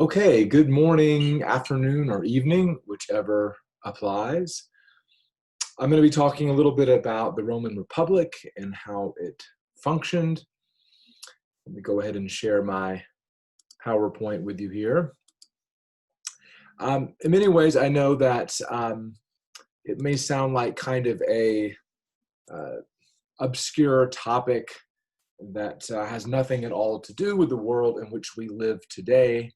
Okay, good morning, afternoon, or evening, whichever applies. I'm going to be talking a little bit about the Roman Republic and how it functioned. Let me go ahead and share my PowerPoint with you here. In many ways, I know that it may sound like kind of a obscure topic that has nothing at all to do with the world in which we live today.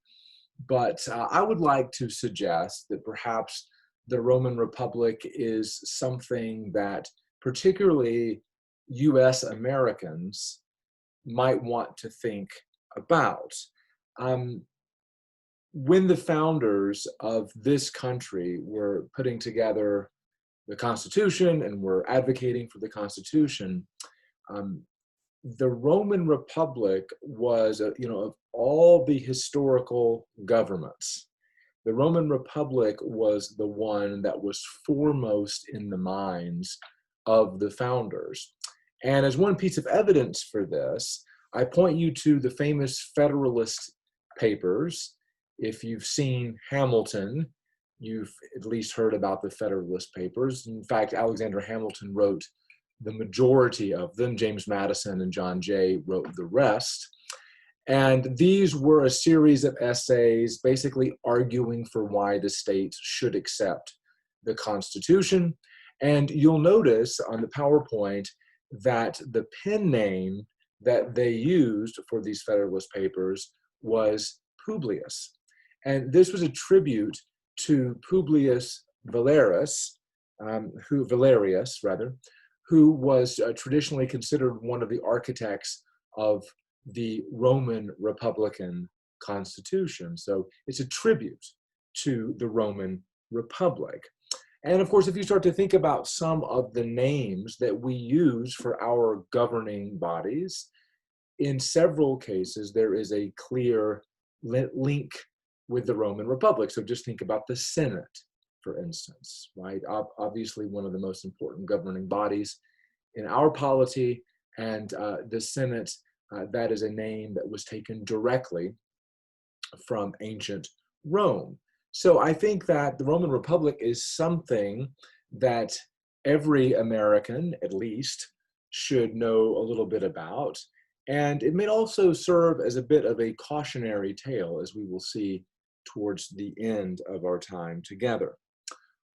But I would like to suggest that perhaps the Roman Republic is something that particularly US Americans might want to think about. Um, when the founders of this country were putting together the Constitution and were advocating for the Constitution, um, the Roman Republic was, of all the historical governments, the Roman Republic was the one that was foremost in the minds of the founders. And as one piece of evidence for this, I point you to the famous Federalist Papers. If you've seen Hamilton, you've at least heard about the Federalist Papers. In fact, Alexander Hamilton wrote the majority of them. James Madison and John Jay wrote the rest. And these were a series of essays basically arguing for why the state should accept the Constitution. And you'll notice on the PowerPoint that the pen name that they used for these Federalist Papers was Publius. And this was a tribute to Publius Valerius, who was traditionally considered one of the architects of the Roman Republican Constitution. So it's a tribute to the Roman Republic. And of course, if you start to think about some of the names that we use for our governing bodies, in several cases, there is a clear link with the Roman Republic. So just think about the Senate, for instance, right? Obviously, one of the most important governing bodies in our polity, and the Senate, that is a name that was taken directly from ancient Rome. So I think that the Roman Republic is something that every American, at least, should know a little bit about. And it may also serve as a bit of a cautionary tale, as we will see towards the end of our time together.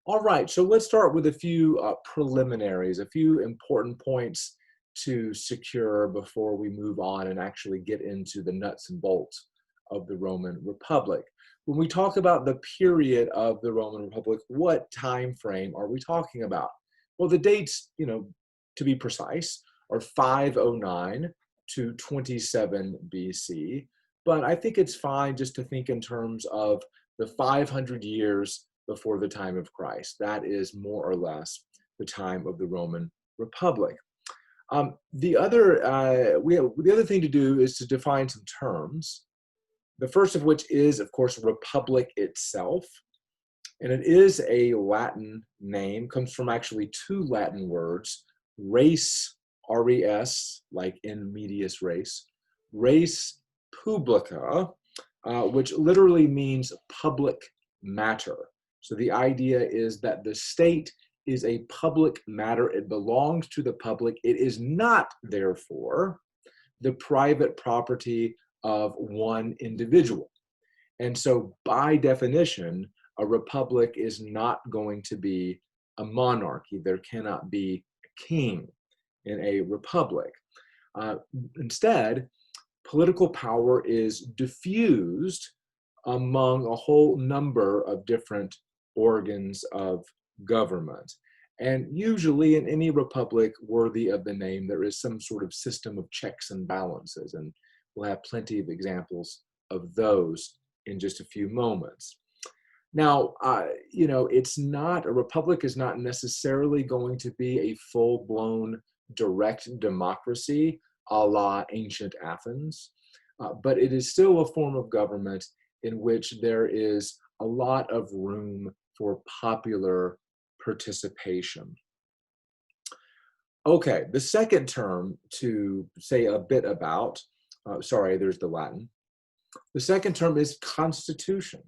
All right, so let's start with a few preliminaries, a few important points to secure before we move on and actually get into the nuts and bolts of the Roman Republic. When we talk about the period of the Roman Republic, what time frame are we talking about? Well, the dates, to be precise, are 509 to 27 BC, but I think it's fine just to think in terms of the 500 years before the time of Christ. That is more or less the time of the Roman Republic. The other thing to do is to define some terms. The first of which is, of course, republic itself. And it is a Latin name, comes from actually two Latin words, res, R-E-S, like in medias res, res publica, which literally means public matter. So the idea is that the state is a public matter. It belongs to the public. It is not, therefore, the private property of one individual. And so by definition, a republic is not going to be a monarchy. There cannot be a king in a republic. Instead, political power is diffused among a whole number of different organs of government. And usually in any republic worthy of the name, there is some sort of system of checks and balances. And we'll have plenty of examples of those in just a few moments. Now, a republic is not necessarily going to be a full-blown direct democracy a la ancient Athens, but it is still a form of government in which there is a lot of room for popular participation. Okay, the second term to say a bit about, there's the Latin. The second term is constitution.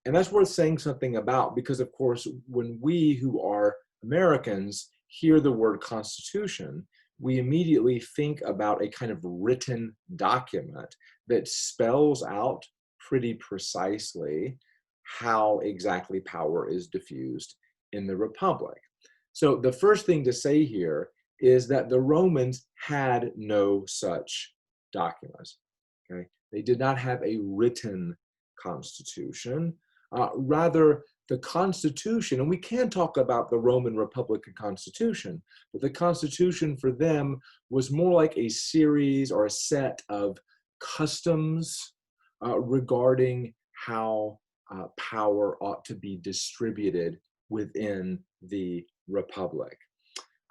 And that's worth saying something about because, of course, when we who are Americans hear the word constitution, we immediately think about a kind of written document that spells out pretty precisely how exactly power is diffused in the Republic. So the first thing to say here is that the Romans had no such documents. Okay? They did not have a written constitution. Rather, the Constitution, and we can talk about the Roman Republican Constitution, but the Constitution for them was more like a series or a set of customs regarding how power ought to be distributed within the Republic.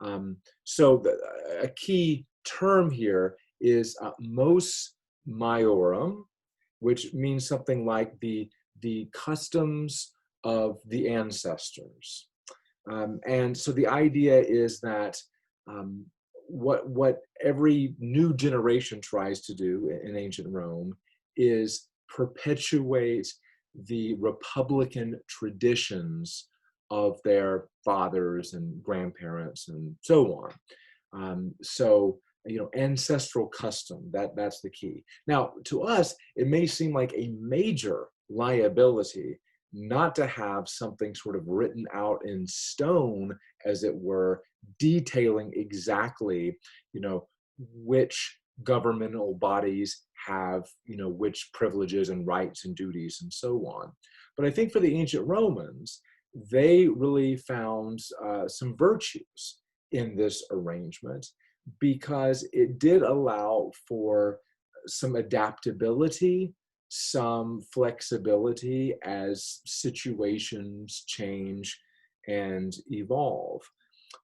A key term here is mos maiorum, which means something like the customs of the ancestors. And so the idea is that what every new generation tries to do in ancient Rome is perpetuate the republican traditions of their fathers and grandparents and so on. Ancestral custom, that's the key. Now, to us, it may seem like a major liability not to have something sort of written out in stone, as it were, detailing exactly, which governmental bodies have, which privileges and rights and duties and so on. But I think for the ancient Romans, they really found some virtues in this arrangement because it did allow for some adaptability, some flexibility as situations change and evolve.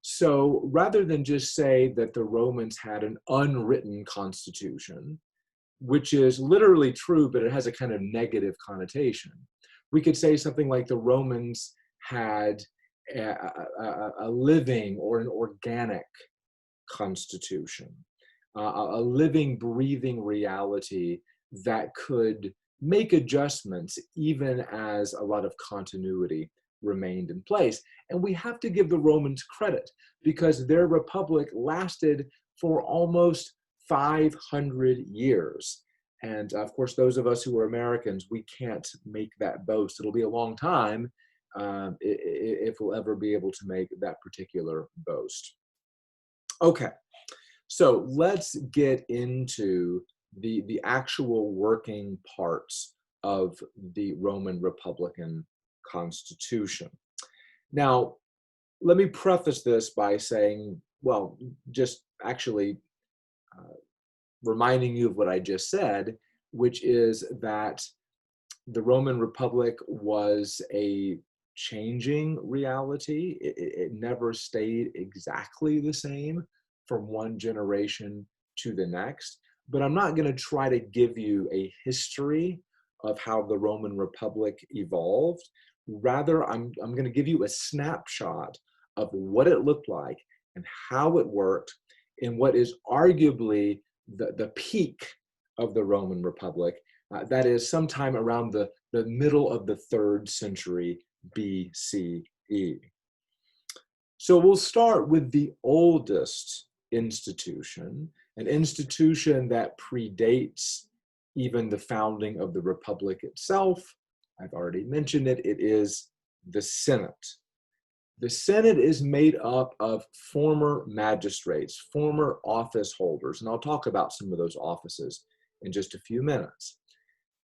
So rather than just say that the Romans had an unwritten constitution, which is literally true, but it has a kind of negative connotation, we could say something like the Romans had a living or an organic constitution, a living, breathing reality that could make adjustments even as a lot of continuity remained in place. And we have to give the Romans credit because their republic lasted for almost 500 years. And of course, those of us who are Americans, we can't make that boast. It'll be a long time if we'll ever be able to make that particular boast. Okay, so let's get into the actual working parts of the Roman Republican Constitution. Now, let me preface this by saying, well, just actually reminding you of what I just said, which is that the Roman Republic was a changing reality. It never stayed exactly the same from one generation to the next. But I'm not going to try to give you a history of how the Roman Republic evolved. Rather, I'm going to give you a snapshot of what it looked like and how it worked in what is arguably the peak of the Roman Republic. That is sometime around the middle of the 3rd century BCE. So we'll start with the oldest institution, an institution that predates even the founding of the Republic itself. I've already mentioned it. It is the Senate. The Senate is made up of former magistrates, former office holders, and I'll talk about some of those offices in just a few minutes.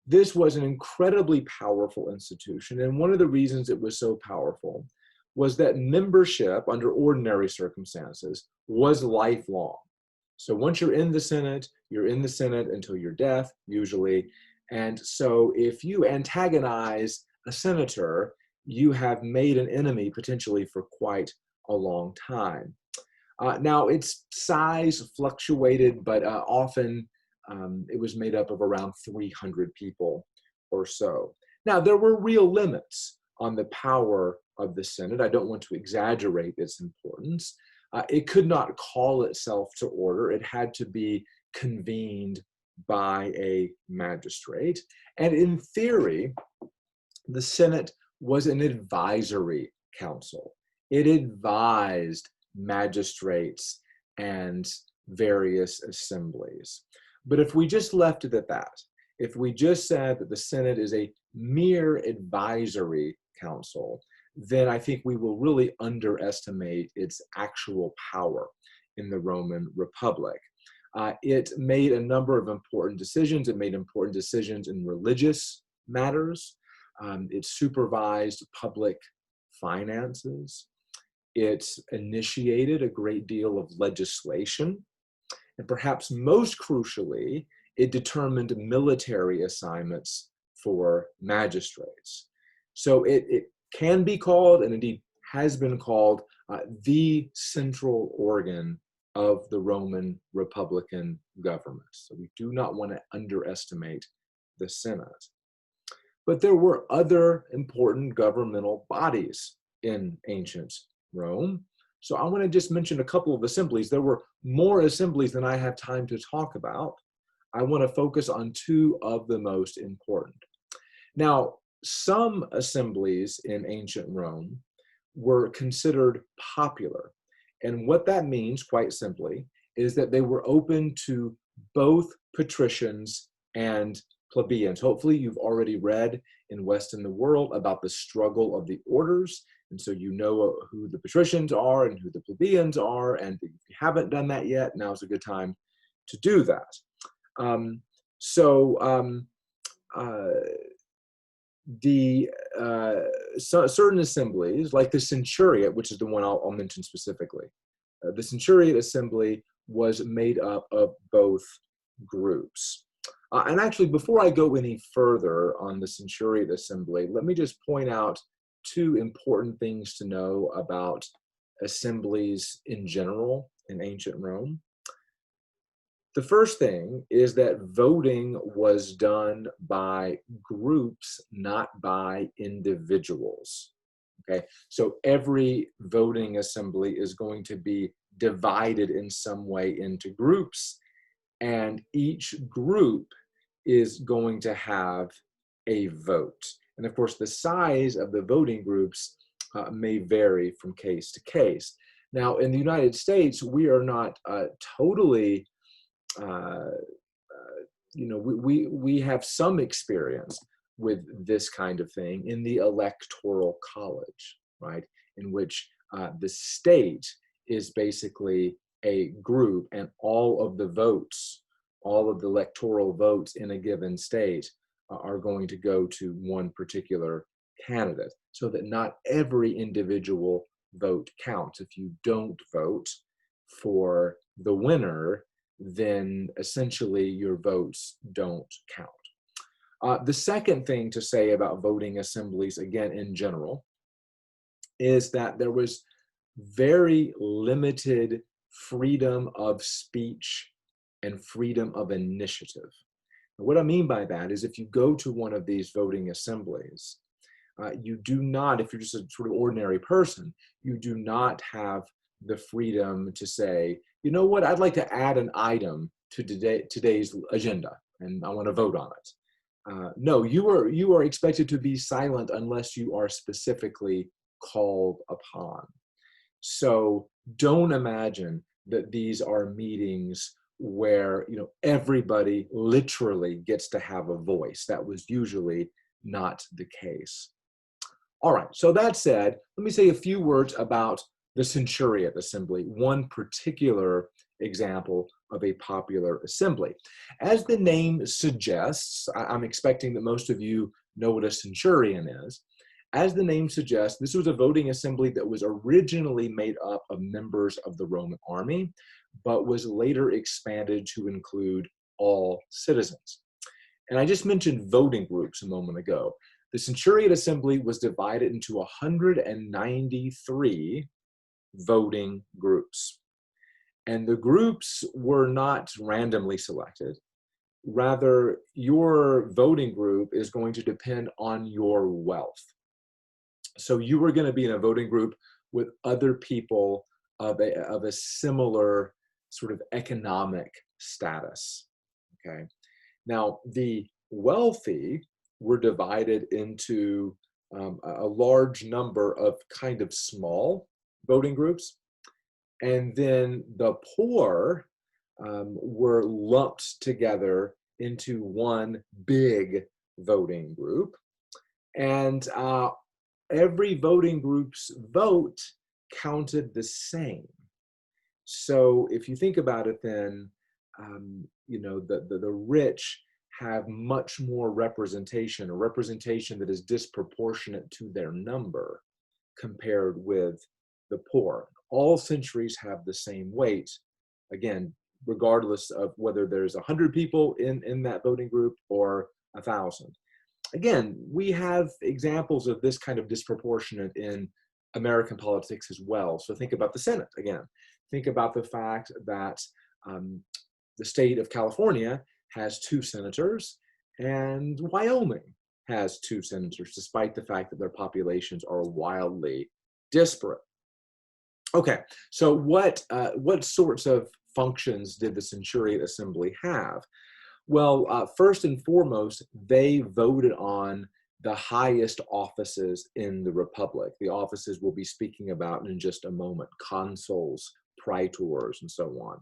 This was an incredibly powerful institution, and one of the reasons it was so powerful was that membership under ordinary circumstances was lifelong. So once you're in the Senate until your death, usually. And so if you antagonize a senator, you have made an enemy potentially for quite a long time. Now, its size fluctuated, but often it was made up of around 300 people or so. Now, there were real limits on the power of the Senate. I don't want to exaggerate its importance. It could not call itself to order. It had to be convened by a magistrate. And in theory, the Senate was an advisory council. It advised magistrates and various assemblies. But if we just left it at that, if we just said that the Senate is a mere advisory council, then I think we will really underestimate its actual power in the Roman Republic. It made a number of important decisions. It made important decisions in religious matters. It supervised public finances. It initiated a great deal of legislation. And perhaps most crucially, it determined military assignments for magistrates. So it can be called, and indeed has been called, the central organ of the Roman Republican government. So we do not want to underestimate the Senate. But there were other important governmental bodies in ancient Rome. So I want to just mention a couple of assemblies. There were more assemblies than I have time to talk about. I want to focus on two of the most important. Now, some assemblies in ancient Rome were considered popular. And what that means, quite simply, is that they were open to both patricians and plebeians. Hopefully, you've already read in West in the World about the struggle of the orders. And so you know who the patricians are and who the plebeians are. And if you haven't done that yet, now's a good time to do that. Certain assemblies, like the Centuriate, which is the one I'll mention specifically, the Centuriate assembly was made up of both groups. And actually, before I go any further on the Centuriate assembly, let me just point out two important things to know about assemblies in general in ancient Rome. The first thing is that voting was done by groups, not by individuals. Okay, so every voting assembly is going to be divided in some way into groups, and each group is going to have a vote. And of course, the size of the voting groups may vary from case to case. Now, in the United States, we are not totally we have some experience with this kind of thing in the electoral college, right? In which the state is basically a group, and all of the votes, all of the electoral votes in a given state are going to go to one particular candidate, so that not every individual vote counts. If you don't vote for the winner, then essentially your votes don't count. The second thing to say about voting assemblies, again in general, is that there was very limited freedom of speech and freedom of initiative. And what I mean by that is, if you go to one of these voting assemblies, you do not, if you're just a sort of ordinary person, you do not have the freedom to say, you know what, I'd like to add an item to today's agenda, and I want to vote on it. No, you are expected to be silent unless you are specifically called upon. So don't imagine that these are meetings where everybody literally gets to have a voice. That was usually not the case. All right, so that said, let me say a few words about the Centuriate assembly, one particular example of a popular assembly. As the name suggests, I'm expecting that most of you know what a centurion is. As the name suggests, this was a voting assembly that was originally made up of members of the Roman army, but was later expanded to include all citizens. And I just mentioned voting groups a moment ago. The Centuriate assembly was divided into 193 voting groups. And the groups were not randomly selected. Rather, your voting group is going to depend on your wealth. So you were going to be in a voting group with other people of a similar sort of economic status, okay? Now, the wealthy were divided into a large number of kind of small voting groups, and then the poor were lumped together into one big voting group. And every voting group's vote counted the same. So if you think about it, then the rich have much more representation, a representation that is disproportionate to their number compared with the poor. All centuries have the same weight, again, regardless of whether there's 100 people in that voting group or 1,000. Again, we have examples of this kind of disproportionate in American politics as well. So think about the Senate again. Think about the fact that the state of California has 2 senators, and Wyoming has 2 senators, despite the fact that their populations are wildly disparate. Okay, so what sorts of functions did the Centuriate Assembly have? Well, first and foremost, they voted on the highest offices in the Republic. The offices we'll be speaking about in just a moment: consuls, praetors, and so on.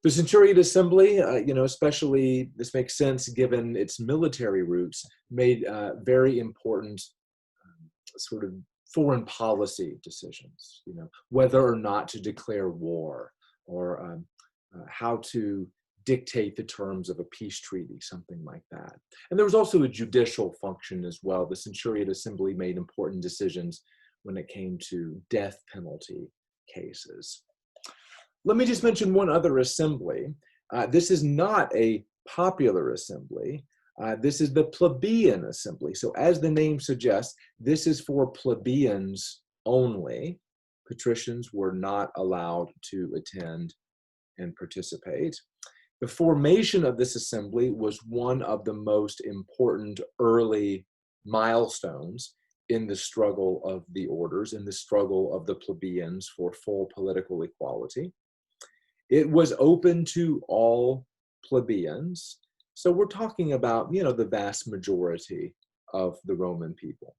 The Centuriate Assembly, especially this makes sense given its military roots, made very important sort of foreign policy decisions. Whether or not to declare war, or how to dictate the terms of a peace treaty, something like that. And there was also a judicial function as well. The Centuriate Assembly made important decisions when it came to death penalty cases. Let me just mention one other assembly. This is not a popular assembly. This is the plebeian assembly. So as the name suggests, this is for plebeians only. Patricians were not allowed to attend and participate. The formation of this assembly was one of the most important early milestones in the struggle of the orders, in the struggle of the plebeians for full political equality. It was open to all plebeians. So we're talking about, the vast majority of the Roman people.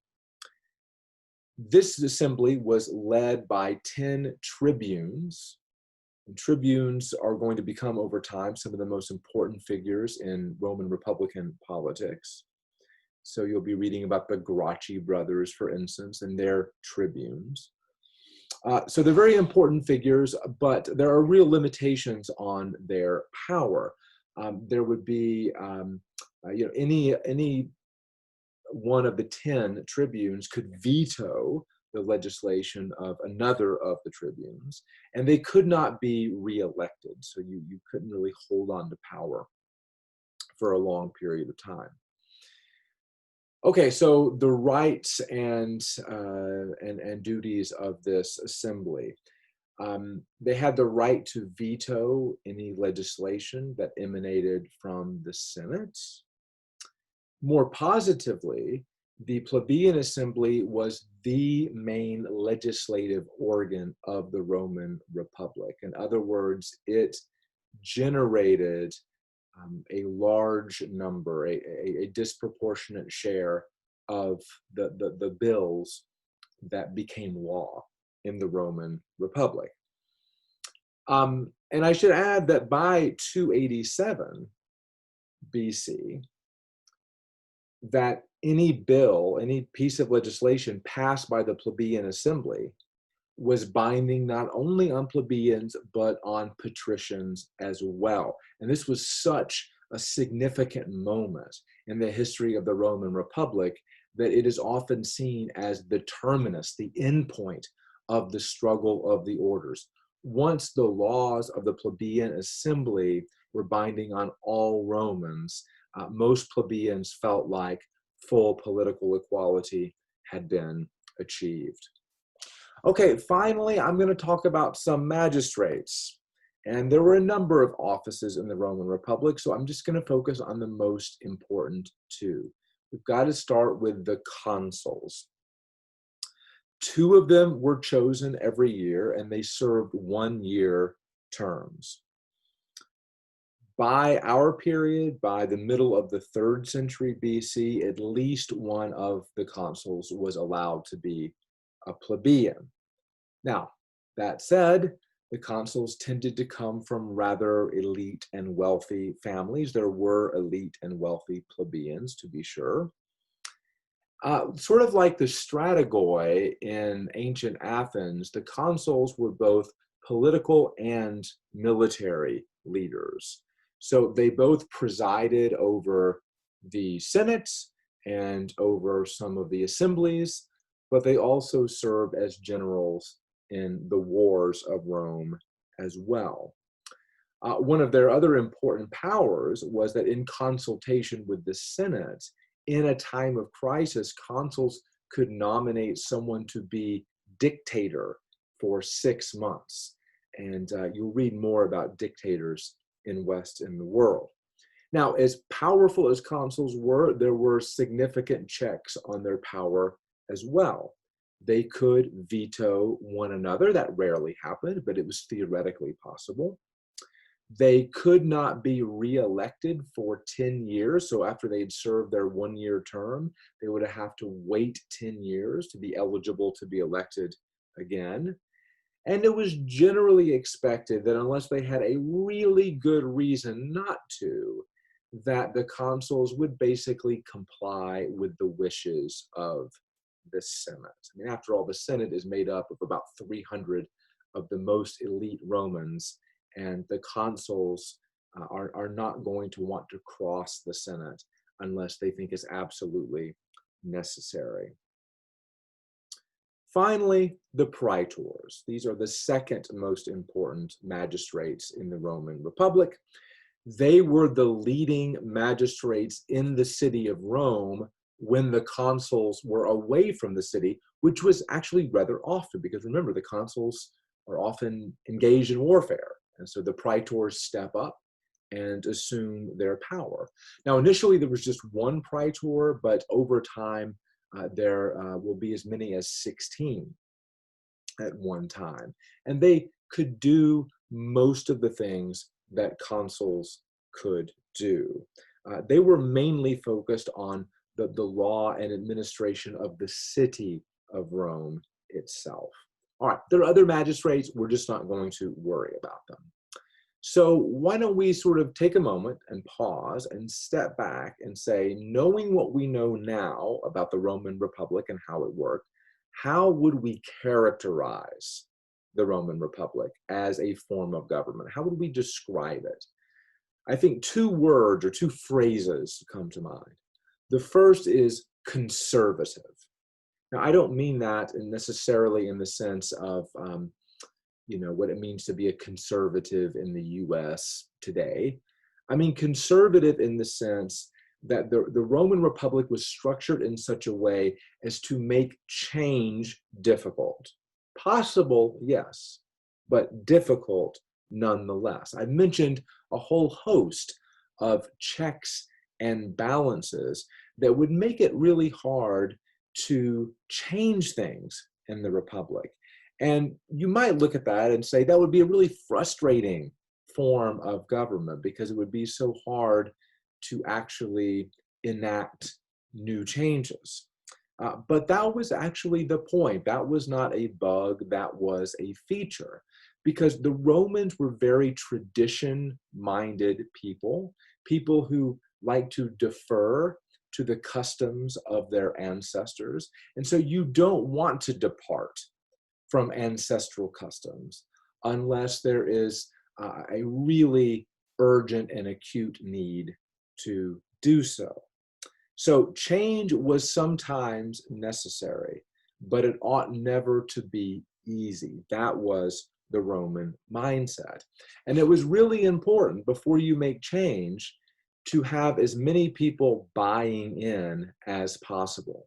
This assembly was led by 10 tribunes. And tribunes are going to become, over time, some of the most important figures in Roman Republican politics. So you'll be reading about the Gracchi brothers, for instance, and their tribunes. So they're very important figures, but there are real limitations on their power. There would be, any one of the 10 tribunes could veto the legislation of another of the tribunes, and they could not be reelected. So you couldn't really hold on to power for a long period of time. Okay, so the rights and duties of this assembly. They had the right to veto any legislation that emanated from the Senate. More positively, the plebeian assembly was the main legislative organ of the Roman Republic. In other words, it generated a large number, a disproportionate share of the bills that became law in the Roman Republic. And I should add that by 287 BC, that any bill, any piece of legislation passed by the plebeian assembly was binding not only on plebeians, but on patricians as well. And this was such a significant moment in the history of the Roman Republic that it is often seen as the terminus, the endpoint of the struggle of the orders. Once the laws of the plebeian assembly were binding on all Romans, most plebeians felt like full political equality had been achieved. Okay, finally, I'm going to talk about some magistrates. And there were a number of offices in the Roman Republic, so I'm just going to focus on the most important 2. We've got to start with the consuls. 2 of them were chosen every year, and they served 1-year terms. by our period, by the middle of the 3rd century BC, at least one of the consuls was allowed to be a plebeian. Now, that said, the consuls tended to come from rather elite and wealthy families. There were elite and wealthy plebeians, to be sure. Sort of like the strategoi in ancient Athens, the consuls were both political and military leaders. So they both presided over the senates and over some of the assemblies, but they also served as generals in the wars of Rome as well. One of their other important powers was that in consultation with the Senate, in a time of crisis, consuls could nominate someone to be dictator for 6 months. And you'll read more about dictators in West in the world. Now, as powerful as consuls were, there were significant checks on their power as well. They could veto one another. That rarely happened, but it was theoretically possible. They could not be reelected for 10 years. So after they'd served their 1-year term, they would have to wait 10 years to be eligible to be elected again. And it was generally expected that unless they had a really good reason not to, that the consuls would basically comply with the wishes of the Senate. I mean, after all, the Senate is made up of about 300 of the most elite Romans, and the consuls are not going to want to cross the Senate unless they think it's absolutely necessary. Finally, the praetors. These are the second most important magistrates in the Roman Republic. They were the leading magistrates in the city of Rome when the consuls were away from the city, which was actually rather often, because remember, the consuls are often engaged in warfare. And so the praetors step up and assume their power. Now, initially, there was just one praetor, but over time, there will be as many as 16 at one time. And they could do most of the things that consuls could do. They were mainly focused on the law and administration of the city of Rome itself. All right, there are other magistrates. We're just not going to worry about them. So why don't we sort of take a moment and pause and step back and say, knowing what we know now about the Roman Republic and how it worked, how would we characterize the Roman Republic as a form of government? How would we describe it? I think 2 words or 2 phrases come to mind. The first is conservative. Now, I don't mean that necessarily in the sense of what it means to be a conservative in the US today. I mean conservative in the sense that the Roman Republic was structured in such a way as to make change difficult. Possible, yes, but difficult nonetheless. I've mentioned a whole host of checks and balances that would make it really hard to change things in the Republic. And you might look at that and say that would be a really frustrating form of government because it would be so hard to actually enact new changes. But that was actually the point. That was not a bug, that was a feature. Because the Romans were very tradition-minded people, people who like to defer to the customs of their ancestors. And so you don't want to depart from ancestral customs unless there is a really urgent and acute need to do so. So change was sometimes necessary, but it ought never to be easy. That was the Roman mindset. And it was really important before you make change to have as many people buying in as possible.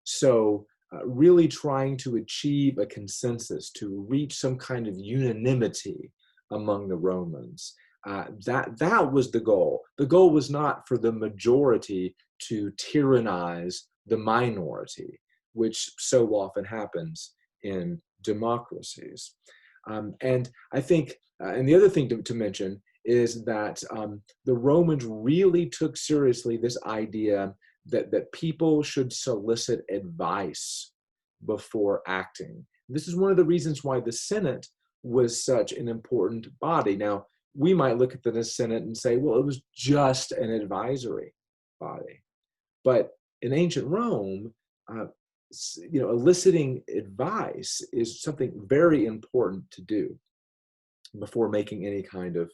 So really trying to achieve a consensus, to reach some kind of unanimity among the Romans. That was the goal. The goal was not for the majority to tyrannize the minority, which so often happens in democracies. And I think, and the other thing to mention is that the Romans really took seriously this idea that people should solicit advice before acting. This is one of the reasons why the Senate was such an important body. Now, we might look at the Senate and say, well, it was just an advisory body. But in ancient Rome, eliciting advice is something very important to do before making any kind of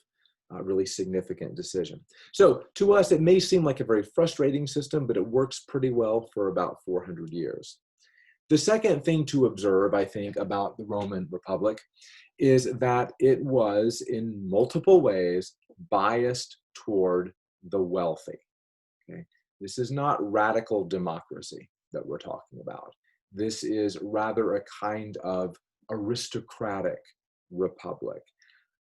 really significant decision. So to us, it may seem like a very frustrating system, but it works pretty well for about 400 years. The second thing to observe, I think, about the Roman Republic is that it was in multiple ways biased toward the wealthy. Okay? This is not radical democracy that we're talking about. This is rather a kind of aristocratic republic.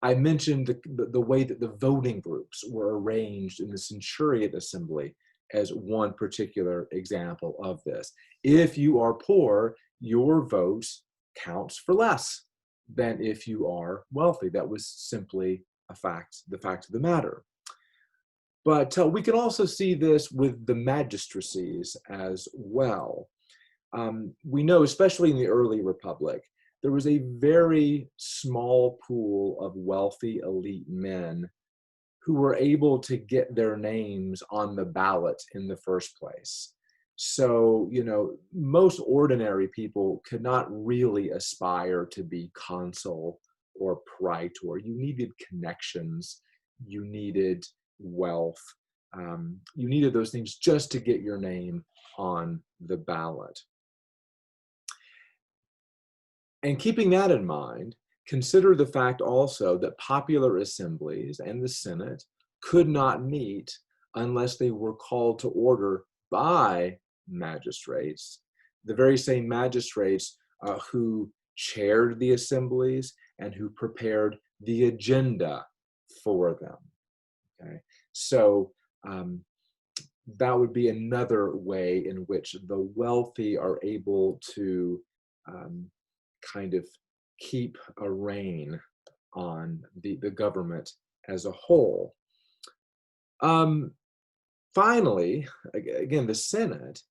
I mentioned the way that the voting groups were arranged in the Centuriate Assembly as one particular example of this. If you are poor, your vote counts for less than if you are wealthy. That was simply the fact of the matter. But we can also see this with the magistracies as well. We know, especially in the early Republic, there was a very small pool of wealthy elite men who were able to get their names on the ballot in the first place. So, most ordinary people could not really aspire to be consul or praetor. You needed connections, you needed wealth, you needed those things just to get your name on the ballot. And keeping that in mind, consider the fact also that popular assemblies and the Senate could not meet unless they were called to order by magistrates, the very same magistrates who chaired the assemblies and who prepared the agenda for them. Okay, so that would be another way in which the wealthy are able to kind of keep a rein on the government as a whole. Finally, again, the Senate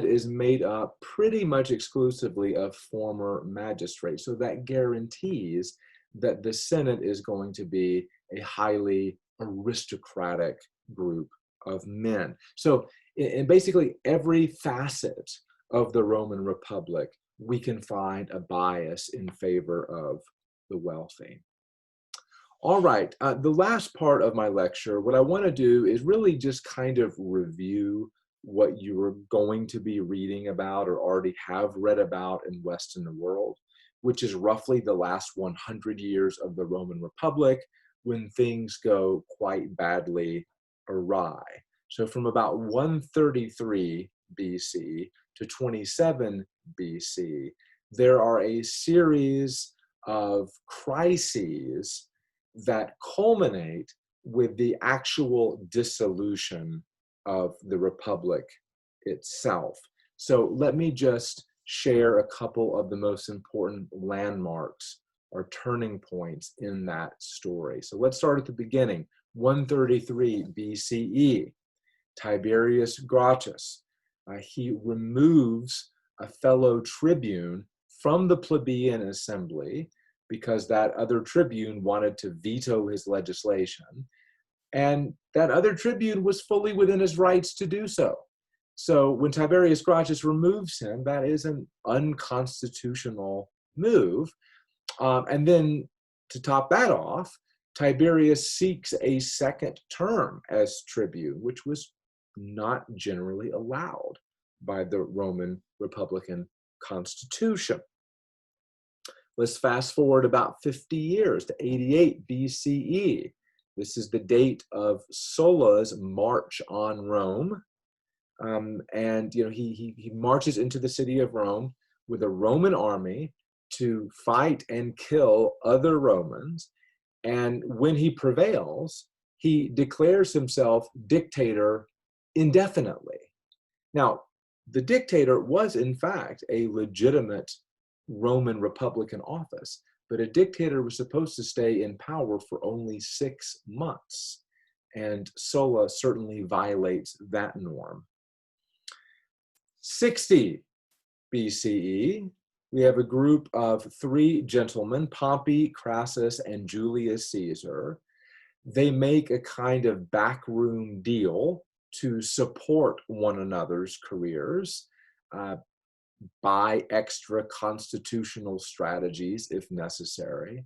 is made up pretty much exclusively of former magistrates. So that guarantees that the Senate is going to be a highly aristocratic group of men. So in basically every facet of the Roman Republic, we can find a bias in favor of the wealthy. All right, the last part of my lecture, what I want to do is really just kind of review what you are going to be reading about or already have read about in Western world, which is roughly the last 100 years of the Roman Republic when things go quite badly awry. So from about 133 BC to 27 BC, there are a series of crises that culminate with the actual dissolution of the Republic itself. So let me just share a couple of the most important landmarks or turning points in that story. So let's start at the beginning, 133 BCE. Tiberius Gracchus, he removes a fellow tribune from the plebeian assembly because that other tribune wanted to veto his legislation. And that other tribune was fully within his rights to do so. So when Tiberius Gracchus removes him, that is an unconstitutional move. And then to top that off, Tiberius seeks a second term as tribune, which was not generally allowed by the Roman Republican Constitution. Let's fast forward about 50 years to 88 BCE. This is the date of Sulla's march on Rome. And he marches into the city of Rome with a Roman army to fight and kill other Romans. And when he prevails, he declares himself dictator indefinitely. Now, the dictator was in fact a legitimate Roman Republican office, but a dictator was supposed to stay in power for only 6 months. And Sulla certainly violates that norm. 60 BCE, we have a group of 3 gentlemen, Pompey, Crassus, and Julius Caesar. They make a kind of backroom deal to support one another's careers, buy extra constitutional strategies if necessary.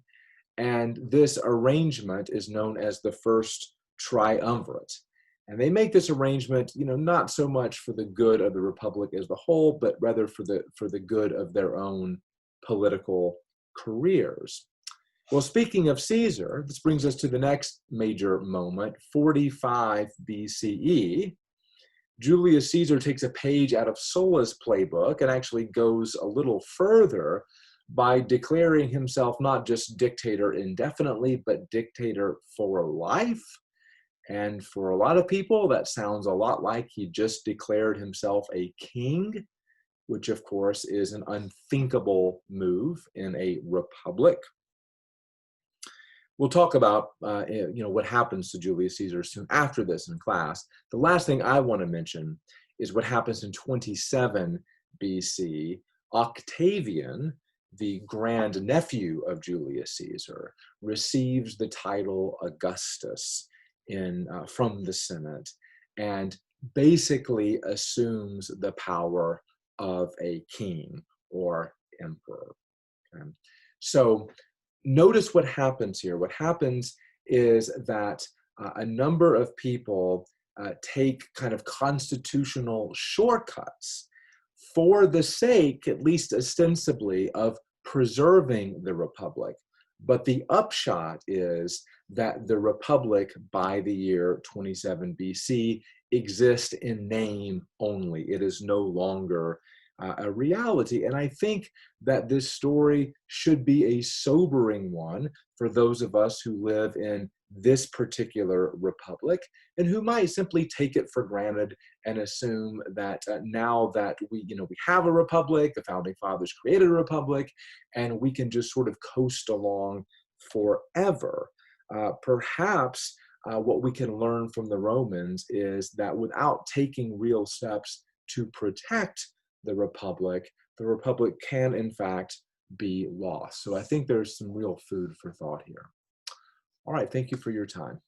And this arrangement is known as the First Triumvirate. And they make this arrangement, not so much for the good of the Republic as a whole, but rather for the good of their own political careers. Well, speaking of Caesar, this brings us to the next major moment, 45 BCE. Julius Caesar takes a page out of Sulla's playbook and actually goes a little further by declaring himself not just dictator indefinitely, but dictator for life. And for a lot of people, that sounds a lot like he just declared himself a king, which of course is an unthinkable move in a republic. We'll talk about what happens to Julius Caesar soon after this in class. The last thing I want to mention is what happens in 27 BC. Octavian, the grandnephew of Julius Caesar, receives the title Augustus from the Senate and basically assumes the power of a king or emperor. Okay? So notice what happens here. What happens is that a number of people take kind of constitutional shortcuts for the sake, at least ostensibly, of preserving the republic. But the upshot is that the republic by the year 27 BC exists in name only. It is no longer a reality. And I think that this story should be a sobering one for those of us who live in this particular republic and who might simply take it for granted and assume that now that we have a republic, the founding fathers created a republic, and we can just sort of coast along forever. Perhaps what we can learn from the Romans is that without taking real steps to protect the republic can in fact be lost. So I think there's some real food for thought here. All right, thank you for your time.